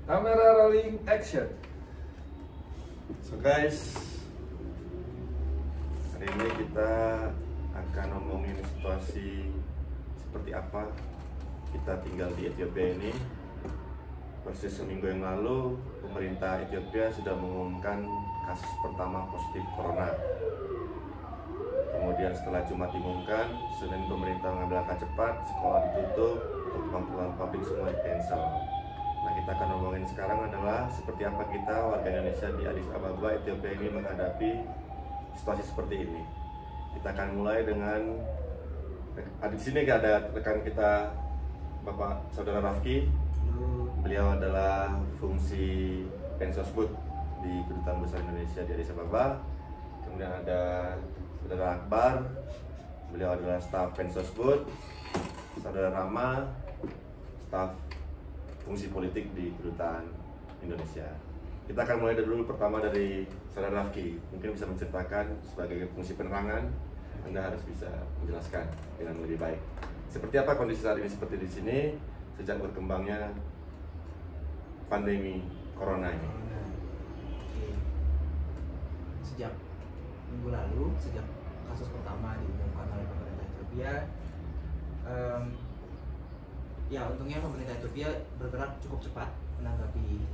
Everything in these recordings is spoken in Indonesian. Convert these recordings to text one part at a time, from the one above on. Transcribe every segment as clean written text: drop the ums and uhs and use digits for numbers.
Kamera rolling action. So guys, hari ini kita akan ngomongin situasi seperti apa kita tinggal di Ethiopia ini. Persis seminggu yang lalu, pemerintah Ethiopia sudah mengumumkan kasus pertama positif corona. Kemudian setelah Jumat diumumkan, Senin pemerintah mengambil langkah cepat, sekolah ditutup, keperluan publik semua di-cancel. Nah, kita akan ngomongin sekarang adalah seperti apa kita warga Indonesia di Addis Ababa, Ethiopia ini menghadapi situasi seperti ini. Kita akan mulai dengan di sini ada rekan kita Bapak Saudara Rafki. Beliau adalah fungsi Pensosbud di Kedutaan Besar Indonesia di Addis Ababa. Kemudian ada Saudara Akbar, beliau adalah staf Pensosbud. Saudara Rama, staf fungsi politik di Kedutaan Indonesia. Kita akan mulai dulu pertama dari Saudara Rafki. Mungkin bisa menceritakan sebagai fungsi penerangan, Anda harus bisa menjelaskan dengan lebih baik. Seperti apa kondisi saat ini seperti di sini sejak berkembangnya pandemi corona ini? Sejak minggu lalu, sejak kasus pertama diumumkan oleh pemerintah Ethiopia, ya untungnya pemerintah Ethiopia bergerak cukup cepat menanggapi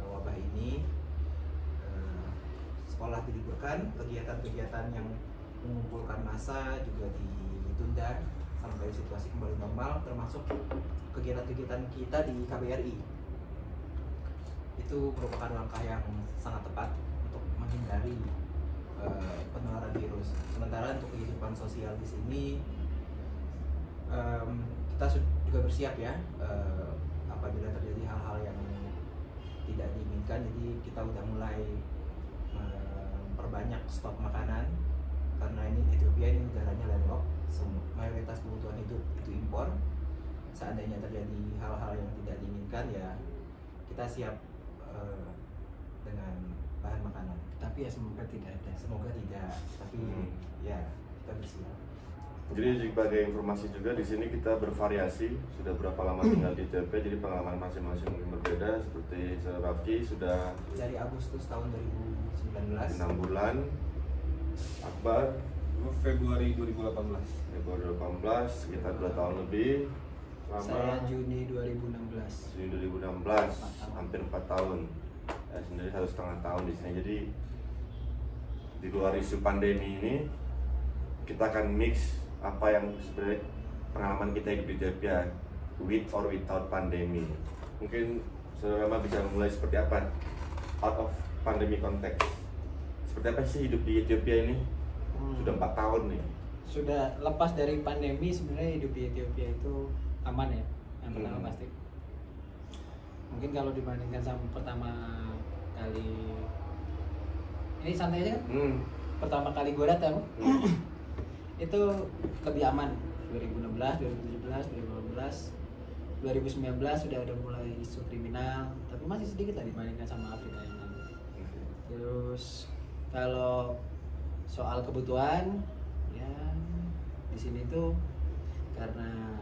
wabah ini. Sekolah diliburkan, kegiatan-kegiatan yang mengumpulkan massa juga ditunda sampai situasi kembali normal, termasuk kegiatan-kegiatan kita di KBRI. Itu merupakan langkah yang sangat tepat untuk menghindari penularan virus. Sementara untuk kehidupan sosial di sini, kita juga bersiap ya apabila terjadi hal-hal yang tidak diinginkan. Jadi kita udah mulai memperbanyak stok makanan karena ini Ethiopia ini negaranya landlocked, mayoritas kebutuhan hidup itu impor. Seandainya terjadi hal-hal yang tidak diinginkan, ya kita siap dengan bahan makanan. Tapi ya semoga tidak ada. Semoga tidak, tapi ya kita bersiap. Jadi sebagai informasi juga di sini kita bervariasi, sudah berapa lama tinggal di Ethiopia, jadi pengalaman masing-masing mungkin berbeda. Seperti Rafki sudah dari Agustus tahun 2019, 6 bulan, Akbar Februari 2018. Februari 2018, sekitar 2 tahun lebih. Saya Juni 2016. Juni 2016, hampir 4 tahun. Saya sendiri 1,5 tahun di sini. Jadi di luar isu pandemi ini, kita akan mix apa yang sebenarnya pengalaman kita hidup di Ethiopia with or without pandemi. Mungkin Saudara Rama bisa mulai seperti apa out of pandemi konteks. Seperti apa sih hidup di Ethiopia ini? Sudah 4 tahun nih. Sudah lepas dari pandemi, sebenarnya hidup di Ethiopia itu aman ya. Yang pertama pasti. Mungkin kalau dibandingkan sama pertama kali, ini santai aja kan? Pertama kali gue datang, itu lebih aman. 2016, 2017, 2018, 2019 sudah ada mulai isu kriminal, tapi masih sedikit lah dibandingkan sama Afrika yang lalu. Terus kalau soal kebutuhan, ya di sini tuh karena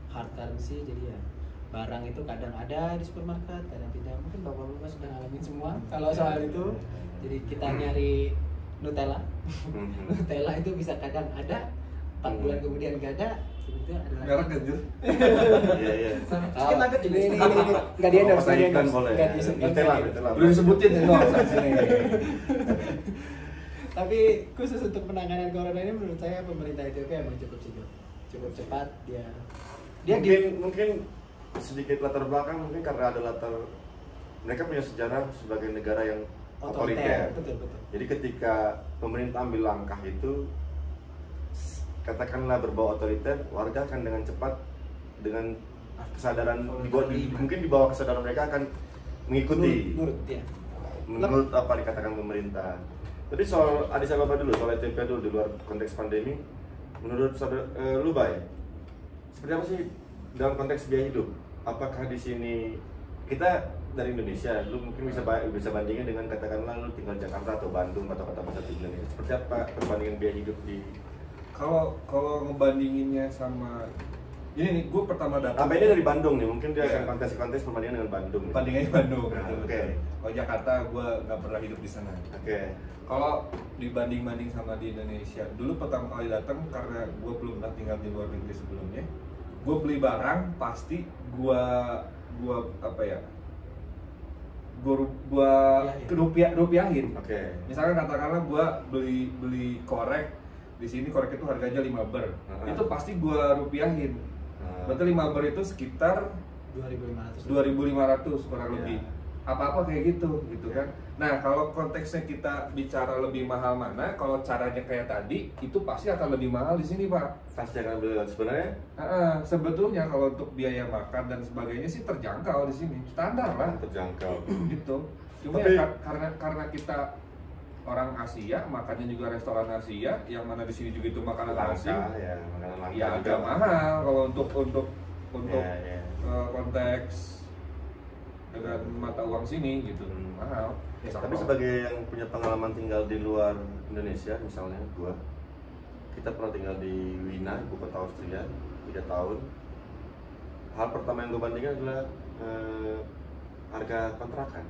hard currency, jadi ya barang itu kadang ada di supermarket, kadang tidak. Mungkin bapak-bapak sudah ngalamin semua kalau soal itu. Jadi kita nyari Nutella, Nutella itu bisa kadang ada, 4 bulan kemudian nggak ada, itu ada lagi. Merek ganjil. Iya, iya. Chicken nugget juga ini nggak di endorse, nggak di endorse, nggak disebut. Nutella. Belum disebutin ya, Tapi khusus untuk penanganan corona ini menurut saya pemerintah Ethiopia memang cukup sigap, cukup cepat. Dia mungkin sedikit latar belakang, mungkin karena ada mereka punya sejarah sebagai negara yang otoriter. Betul. Jadi ketika pemerintah ambil langkah itu, katakanlah berbau otoriter, warga akan dengan cepat, dengan kesadaran mungkin di bawah kesadaran mereka akan mengikuti menurut apa dikatakan pemerintah. Tapi soal Addis Ababa dulu, soal Ethiopia dulu di luar konteks pandemi, menurut lu Bay, seperti apa sih dalam konteks biaya hidup? Apakah di sini kita dari Indonesia, lu mungkin bisa bandingin dengan katakanlah lu tinggal Jakarta atau Bandung atau kota besar di Indonesia. Seperti apa perbandingan biaya hidup di? Kalau ngebandinginnya sama Ini nih, gue pertama datang. Apa ini dari Bandung nih? Mungkin dia Iya. akan kontes perbandingan dengan Bandung. Bandingannya Bandung. Nah, betul. oke. Kalau Jakarta gue nggak pernah hidup di sana. Oke. Kalau dibanding sama di Indonesia, dulu pertama kali datang karena gue belum pernah tinggal di luar negeri sebelumnya, gue beli barang pasti gue apa ya? Gue rupiahin. Oke. Misalkan katakanlah gue beli korek di sini, korek itu harganya 5 ber, itu pasti gue rupiahin. Berarti 5 ber itu sekitar 2.500 kurang lebih. Apa-apa kayak gitu kan. Nah, kalau konteksnya kita bicara lebih mahal mana, kalau caranya kayak tadi, itu pasti akan lebih mahal di sini, Pak. Pasti akan beli sebenarnya. Sebetulnya kalau untuk biaya makan dan sebagainya sih terjangkau di sini, standar lah. Terjangkau. Gitu. Cuma Tapi- ya karena kita orang Asia, makannya juga restoran Asia, yang mana di sini juga itu makanan asing. Langka ya, makanan langka. Ya juga. agak mahal kalau untuk Ya. konteks dengan mata uang sini gitu, mahal. Ya, Tapi sebagai yang punya pengalaman tinggal di luar Indonesia, misalnya kita pernah tinggal di Wina, ibu kota Austria, 3 tahun. Hal pertama yang gue bandingkan adalah harga kontrakan.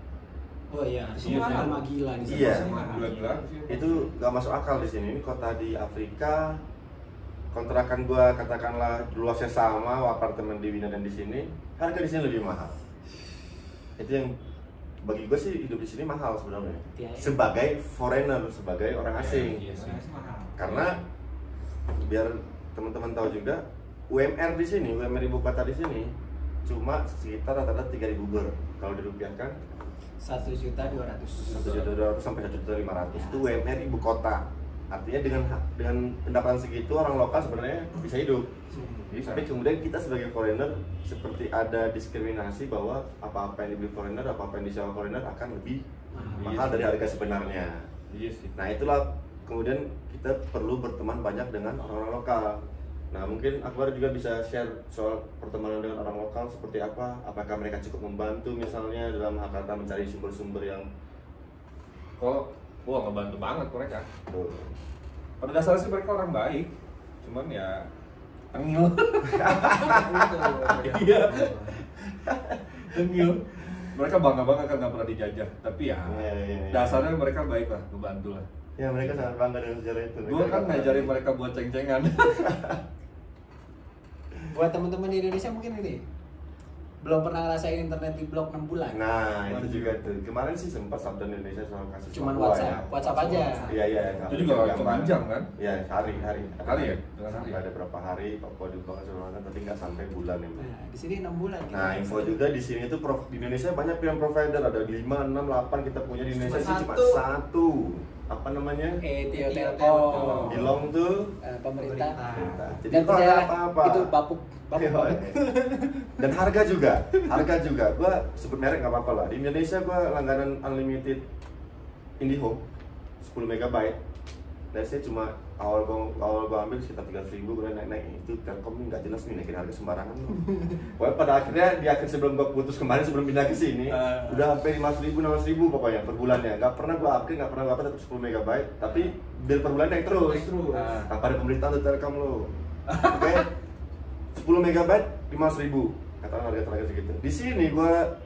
Oh iya, Semua sama gila di sana. Iya. Semua Gila-gila. Itu gak masuk akal di sini. Ini kota di Afrika, kontrakan gua katakanlah luasnya sama, apartemen di Wina dan di sini, harga di sini lebih mahal. Itu yang bagi gue sih hidup di sini mahal sebenarnya. Iya. Sebagai foreigner, sebagai orang asing. Iya sih. Karena biar teman-teman tahu juga, UMR di sini, UMR ibu kota di sini cuma sekitar rata-rata 3.000 ber. Kalau dirupiahkan 1.200.000. 1.200.000 sampai 1.500.000 itu UMR ibu kota. Artinya dengan pendapatan segitu orang lokal sebenarnya bisa hidup. Tapi kemudian kita sebagai foreigner seperti ada diskriminasi bahwa apa-apa yang dibeli foreigner, apa-apa yang disewa foreigner akan lebih mahal dari harga sebenarnya. Iya sih. Nah itulah kemudian kita perlu berteman banyak dengan orang-orang lokal. Nah mungkin Akbar juga bisa share soal pertemanan dengan orang lokal seperti apa. Apakah mereka cukup membantu misalnya dalam hal kata mencari sumber-sumber yang Wah ngebantu banget mereka. tuh. Pada dasarnya sih mereka orang baik, cuman ya tengil. Iya. Tengil. Mereka bangga banget kan nggak pernah dijajah, tapi ya Iya. dasarnya mereka baik lah, ngebantu lah. Ya mereka sangat bangga dengan sejarah itu. Gue kan ngajarin mereka buat ceng-cengan. Buat teman-teman di Indonesia mungkin ini belum pernah ngerasain internet di blok 6 bulan. Nah itu juga tuh. Kemarin sih sempat Sabda Indonesia soal kasus Cuman Papua, WhatsApp aja. Iya. Itu juga cuma jam kan? Iya hari. Hari ya? Dengan hari. Ada berapa hari Papua dibuka semuanya, tapi nggak sampai bulan ini. Nah, di sini 6 bulan. Nah, info juga di sini tuh di Indonesia banyak pilihan provider, ada 5, 6, 8 kita punya di Indonesia sih cuma satu. Apa namanya? Ethio Telkom. Bilong tuh Pemerintah. Jadi Dan kalau ada percayalah, apa-apa itu bapuk banget. dan harga juga gua sebut merek nggak apa-apa lah. Di Indonesia gua langganan unlimited IndiHome 10 MB. Dan saya cuma awal gua ambil sekitar 3.000, kemudian naik itu Telkom ini nggak jelas nih naikin harga sembarangan. Pokoknya pada akhirnya di akhir sebelum gua putus kemarin sebelum pindah ke sini udah sampai 5.000 6.000 pokoknya per bulannya. Nggak pernah gua upgrade, nggak pernah gua apa tetap 10 MB, tapi bill per bulan naik terus. Tanpa ada pemberitahuan tuh Telkom lo. Oke. 10 MB 5.000 katakan harga terakhir segitu. Di sini gua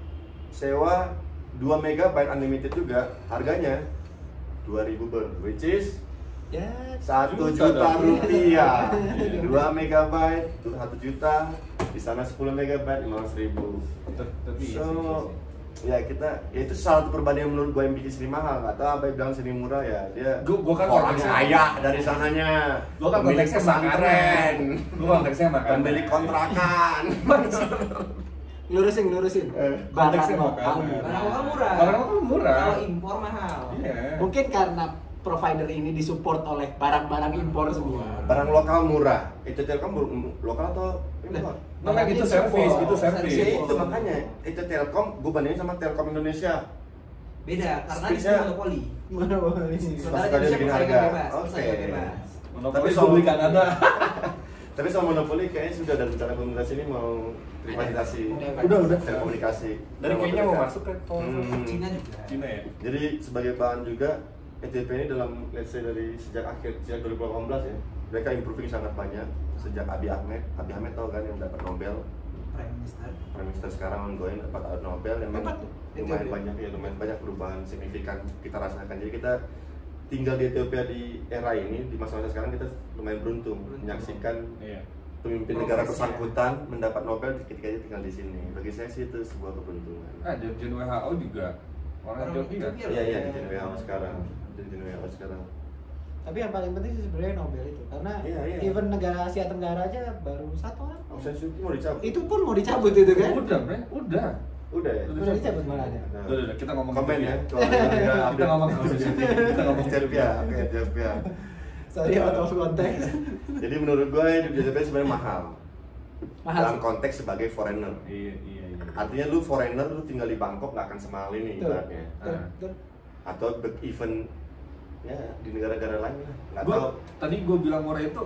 sewa 2 MB unlimited juga, harganya 2.000 ber, which is Ya, 1 Juta juta dong. rupiah. 2 MB tuh 1 juta, di sana 10 MB 500.000. Tapi So ya itu salah satu perbandingan menurut gue yang bikin sini mahal. Nggak tahu apa yang bilang sini murah ya, dia Gua kan orang konteksnya- kaya dari sananya, Gua kan pemilik konteksnya pesantren, Gua konteksnya makanan. pemilik kontrakan. lurusin. Konteksnya Barang makanan. Barang lokal murah. Barang lokal murah. Kalau impor mahal. Iya. Mungkin karena provider ini disupport oleh barang-barang impor semua. Barang lokal murah. Itu Telkom lokal atau impor? Nah, itu service, itu service. Ya itu makanya itu Telkom gue bandingin sama Telkom Indonesia. Beda karena di Speednya- sini monopoli. Mana boleh sih. Sementara Pas tadi Indonesia bikin persaingan harga. bebas, Oke. persaingan bebas. Monopoli Tapi gua soal- beli Kanada. Tapi sama monopoli kayaknya sudah ada rencana pemerintah sini mau privatisasi. Udah. Telekomunikasi. Dari Dalam kayaknya waktu mau dekat. masuk kan? Cina juga. Cina ya. Jadi sebagai bahan juga ETP ini dalam let's say dari sejak 2018 ya mereka improving sangat banyak sejak Abiy Ahmed tau kan yang dapat Nobel, Prime Minister sekarang ongoing dapat Nobel yang Hebat tuh, lumayan Ethiopia. lumayan banyak perubahan signifikan kita rasakan. Jadi kita tinggal di Ethiopia di era ini, di masa-masa sekarang kita lumayan beruntung menyaksikan Iya. pemimpin negara bersangkutan mendapat Nobel ketika dia tinggal di sini. Bagi saya sih itu sebuah keberuntungan. Dirjen WHO juga orang Ethiopia. Iya di WHO sekarang. Di WHO sekarang. Tapi yang paling penting sih sebenarnya Nobel itu, karena Iya. even negara Asia Tenggara aja baru 1 orang. Aung San Suu Kyi mau dicabut. Itu pun mau dicabut itu kan? Udah, Bre. Udah. Udah ya. Udah dicabut malah ya. Nah, Udah, kita ngomong komen gitu ya. ya. Kita ngomong kita ngomong Ethiopia, oke Ethiopia. Sorry out of context. Jadi menurut gue hidup di Ethiopia sebenarnya mahal. Mahal Dalam sih. konteks sebagai foreigner. Iya. Artinya lu foreigner, lu tinggal di Bangkok nggak akan semahal ini Betul. ibaratnya. Betul. Atau event ya di negara-negara lain lah. Nggak Gua, tahu. tadi gue bilang murah itu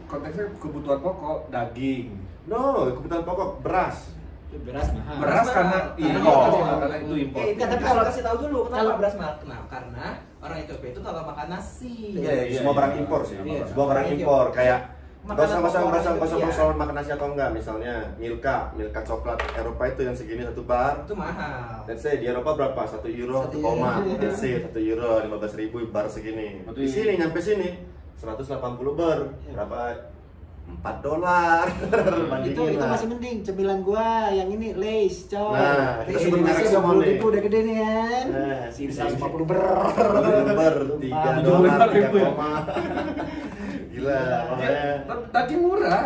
konteksnya kebutuhan pokok, daging. No, kebutuhan pokok beras. Beras mahal. Beras karena impor. karena itu impor. Tapi tapi kalau kalau- kasih tahu dulu kenapa kalau- beras mahal? Kenapa? Karena orang Ethiopia itu kalau makan nasi. Iya, semua barang impor sih. Iya. Semua barang impor kayak Makanan Gak usah pokok orang Ethiopia. soal makan nasi atau enggak. Misalnya Milka coklat Eropa itu yang segini 1 bar. Itu mahal. Let's say di Eropa berapa? 1 euro, 1 1 koma. euro. Let's say 1 euro, 15.000 bar segini. Betul. Di sini nyampe sini 180 bar. Berapa? $4. Itu masih mending cemilan gua yang ini Lays, coy. Nah, kita Lays sebut merek Indonesia semua nih. 20.000 udah gede nih kan. Nah, Sini di 150 sini. ber. bar 3 $7 dolar, 3 ya? koma. Gila, makanya. Daging murah.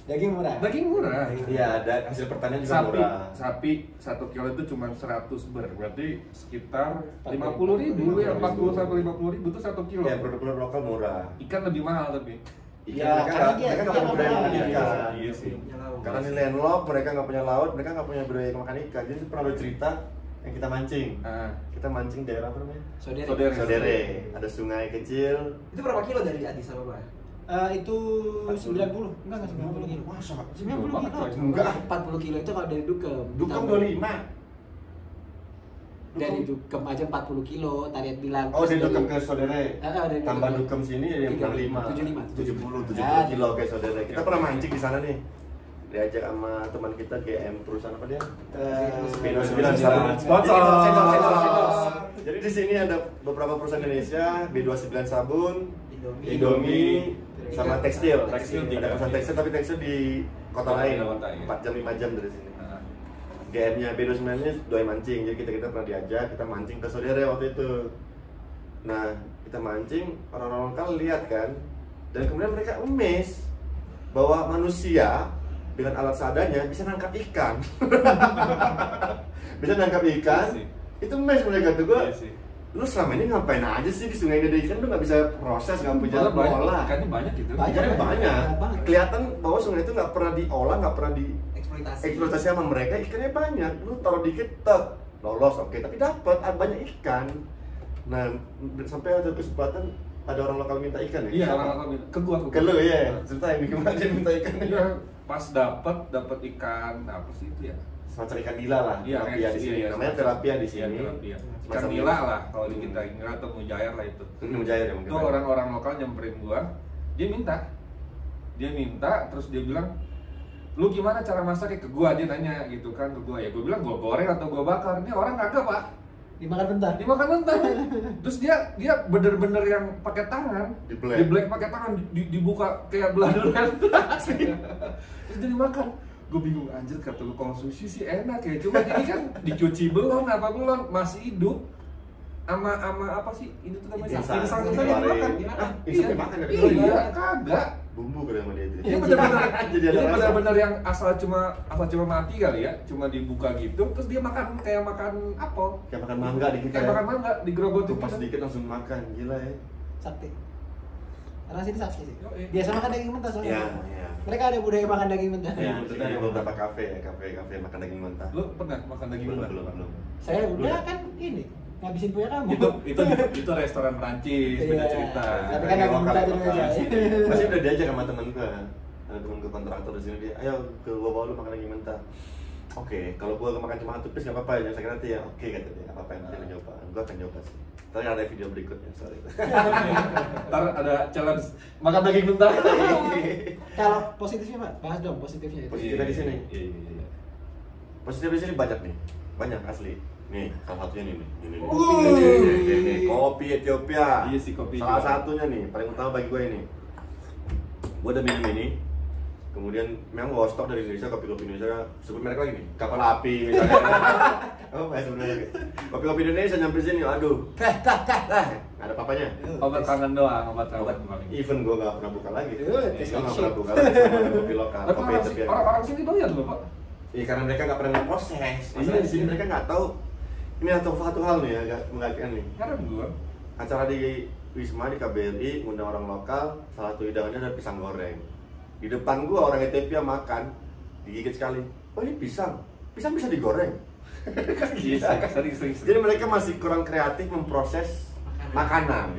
Daging murah. Daging murah. Iya, ada hasil pertanian juga Sapi, murah. sapi 1 kilo itu cuma 100 ber, berarti sekitar 40.000 50.000 ya, 40 sampai 50.000 itu 1 kilo. Ya, produk-produk lokal murah. Ikan lebih mahal tapi. Iya, karena dia- mereka nggak dia punya budaya lokal. makan ikan. Iya sih. Punya laut. Karena ini landlocked, mereka nggak punya laut, mereka nggak punya budaya makan ikan. Jadi pernah ada cerita yang kita mancing. Nah, Kita mancing daerah apa namanya? Saudara. Saudara. Ada sungai kecil. Itu berapa kilo dari Addis Ababa? Itu 90, enggak 90 kilo. Masa? 90 banget, kilo. coy. Enggak. 40 kilo itu kalau dari Dukem. Dukem Ditambah- 25. Dari Dukem aja 40 kilo, Tariat bilang. Oh, dari Terus Dukem ke saudara. dari Tambah Dukem. Dukem sini ada yang 75. 70 Ya. kilo kayak saudara. Kita pernah mancing di sana nih. Diajak sama teman kita GM perusahaan apa dia? Bino 9 Sabun. Sponsor. Jadi di sini ada beberapa perusahaan Indonesia, B29 Sabun, Indomie. Indomie, sama tekstil. Tekstil, Ada perusahaan tekstil tapi tekstil di kota lain. Kota, iya. 4 jam 5 jam dari sini. nah, GM-nya B29 nya doyan mancing, jadi kita pernah diajak, kita mancing ke saudara waktu itu. Nah, kita mancing, orang-orang lokal lihat kan, dan kemudian mereka amazed bahwa manusia dengan alat seadanya bisa nangkap ikan. Bisa nangkap ikan, Iya sih. itu amazed mereka tuh. Gua, iya sih. lu selama ini ngapain aja sih di sungai ini ada ikan, lu nggak bisa proses, nggak punya Malah banyak, olah. ikannya banyak gitu. Ikannya banyak. banget. Kelihatan bahwa sungai itu nggak pernah diolah, nggak pernah di Eksploitasi. eksploitasi sama mereka, ikannya banyak. Lu taruh dikit, tek, lolos, oke, tapi dapat banyak ikan. Nah, sampai ada kesempatan ada orang lokal minta ikan ya? Iya, Siapa? orang-orang ke gua. Ke lu ya, ceritain gimana dia minta ikan. Iya, pas dapat ikan apa sih itu ya? Semacam ikan nila lah, Iya, tilapia di sini. Namanya tilapia di sini. Iya, ikan Semacam nila itu. lah kalau di kita nila atau mujair lah itu. Mujair ya mungkin. Itu orang-orang lokal nyamperin gua, dia minta terus dia bilang, lu gimana cara masaknya ke gua, dia nanya gitu kan ke gua. Ya gua bilang gua goreng atau gua bakar. Ini orang kagak, Pak, Dimakan bentar. dimakan mentah. Terus dia bener-bener yang pakai tangan, Di black. pakai tangan, dibuka kayak belah durian. Terus dia dimakan. Gue bingung, anjir, kata lu kalau sushi sih enak ya, cuma ini kan dicuci belum masih hidup. Ama apa sih ini tuh namanya? Insang. Insang Insang dimakan. dimakan. Ah, Iya. insang dimakan ya? Iya, kagak. Bumbu kali sama dia itu. Ini benar-benar Jadi ada rasa. benar-benar yang asal cuma mati kali ya, cuma dibuka gitu, terus dia makan kayak makan apel, Kayak makan mangga di kita. kayak makan mangga, digerogotin Tupas gitu. sedikit langsung makan, gila ya. Sakti. Orang sini sakti sih. Yoi. Biasa makan daging mentah soalnya. Iya, iya. Mereka ada budaya makan daging mentah. Ya, maksudnya ada beberapa kafe makan daging mentah. Lu pernah makan daging Belum, mentah? belum. Saya udah kan ini ngabisin punya kamu. Itu restoran Prancis, beda Iya. cerita. Tapi kan daging mentah di Indonesia. Masih udah diajak sama temen gua. Ada temen gua kontraktor di sini, dia, ayo ke gua bawa lu makan daging mentah. Oke, kalau gua makan cuma satu piece nggak apa-apa, jangan sakit hati ya. Oke katanya, nggak apa-apa, nanti nyoba. Gua akan nyoba sih. Tapi ada video berikutnya soal itu. Ntar ada challenge makan daging mentah. Kalau positifnya Pak, bahas dong positifnya itu. Positifnya di sini. Iya. Positif di sini banyak nih, banyak asli. Nih, salah satunya nih. Ini. Nih, kopi Ethiopia. Iya sih, kopi Salah juga. satunya nih, paling utama bagi gue ini. Gue udah minum ini. Kemudian memang gue stok dari Indonesia, kopi-kopi Indonesia. Sebut merek lagi nih, kapal api misalnya. Oh, sebenarnya. Kopi-kopi Indonesia nyampe sini, aduh. Ada papanya. Obat kangen doang, obat paling. Even gue gak pernah buka lagi. Tes Gue gak action. pernah buka lagi sama kopi lokal, Tapi kopi Ethiopia. orang sini doyan loh, Pak. Iya, karena mereka nggak pernah ngeproses. Masalah Iya, di sini iya. mereka nggak tahu. Ini satu hal nih agak mengagetkan nih. Heran gua. Acara di Wisma di KBRI ngundang orang lokal, salah satu hidangannya ada pisang goreng. Di depan gua orang Ethiopia makan, digigit sekali. Oh ini pisang, pisang bisa digoreng. Iya, sering. Jadi mereka masih kurang kreatif memproses makanan.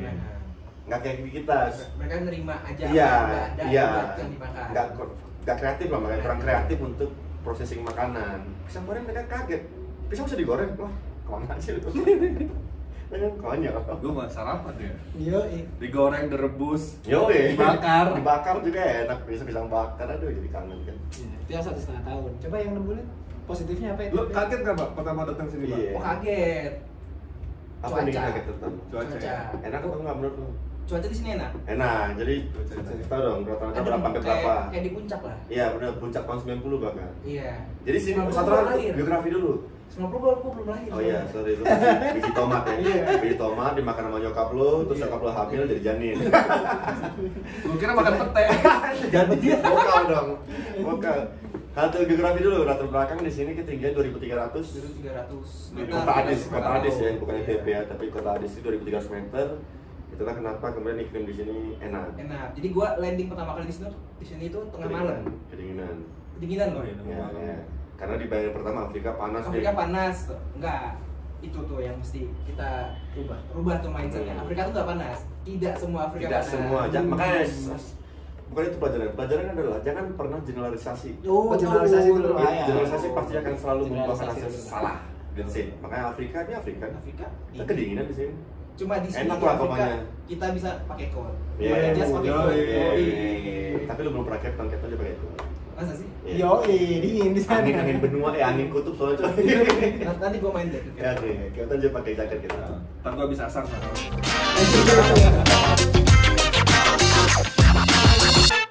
Nggak kayak kita. Mereka nerima aja Iya, nggak ada iya. yang dimakan. Nggak kreatif lah, makanya kurang kreatif untuk processing makanan. Pisang goreng mereka kaget. Pisang bisa digoreng, wah kemana sih lu? Kan konyol. Gua mau sarapan ya. Yo, Digoreng, direbus, Yoi. dibakar. Dibakar juga enak, pisang bakar, aduh jadi kangen kan. itu yang 1,5 tahun. Coba yang 6 bulan positifnya apa itu? Lu kaget nggak, Pak, pertama datang sini, Pak? Iya. Oh kaget. Apa nih Cuaca. kaget tetap? Cuaca. Cuaca. Enak apa enggak menurut lu? Cuaca di sini enak. Enak, jadi cerita dong rata-rata berapa sampai berapa? Kayak di puncak lah. Iya benar, puncak tahun 90 bahkan. Iya. Jadi sini 90 satu baru hal lahir. biografi dulu. 90 gua belum lahir. Oh iya, sorry itu biji tomat ya. Biji tomat dimakan sama nyokap lu, terus nyokap lu hamil jadi janin. Gua kira makan pete. Jadi vokal dong. Vokal. Satu geografi dulu, latar belakang di sini ketinggian 2300 300 di kota Adis ya, bukan ITB ya, tapi kota Adis itu 2300 meter. Itulah kenapa kemudian iklim di sini enak. Enak. Jadi gua landing pertama kali di sini itu tengah malam. Kedinginan. Kedinginan loh. Oh iya, Ya, ya. Karena di bayangan pertama Afrika panas Afrika nih. panas tuh. Enggak. Itu tuh yang mesti kita rubah tuh mindsetnya. Afrika tuh nggak panas. Tidak semua Afrika Tidak panas. semua, makanya bukan itu pelajaran. Pelajaran adalah jangan pernah generalisasi. Oh, generalisasi itu berbahaya. Generalisasi pasti akan selalu membuahkan Generalisasi hasil itu salah. That's it. Makanya Afrika ini Afrika. Afrika. Kita kedinginan di sini. Cuma di sini Enak di lah Afrika pokoknya. kita bisa pakai coat. Iya. Jas pakai coat. Yoi. Tapi lu belum pernah Captain aja pakai itu. Masa sih? Iya. Yo, dingin di sana. Angin benua, angin kutub soalnya coy. Nanti gua main deh. Ya oke, kita aja pakai jaket kita. Ntar gua bisa asar sama.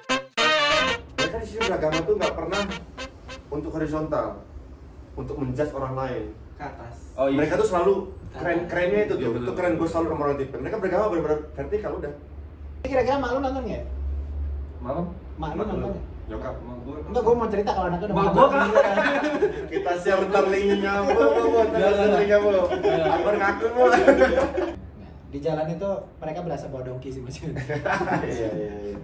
Mereka di sini beragama tuh nggak pernah untuk horizontal, untuk menjudge orang lain. Ke atas. Oh iya. Mereka tuh selalu kerennya itu Iya, tuh, betul. itu keren gue selalu sama orang tipe. Mereka beragama benar-benar vertikal udah. Kira-kira mak lu nonton nggak? Malam? Mak lu nonton nggak? Nyokap sama gua. Enggak, gua mau cerita kalau anaknya udah Mak makan. gua kan. Kita share ntar linknya, ntar linknya bu. Akbar ngaku bu. Di jalan itu mereka berasa bawa dongki sih Mas. Iya iya iya.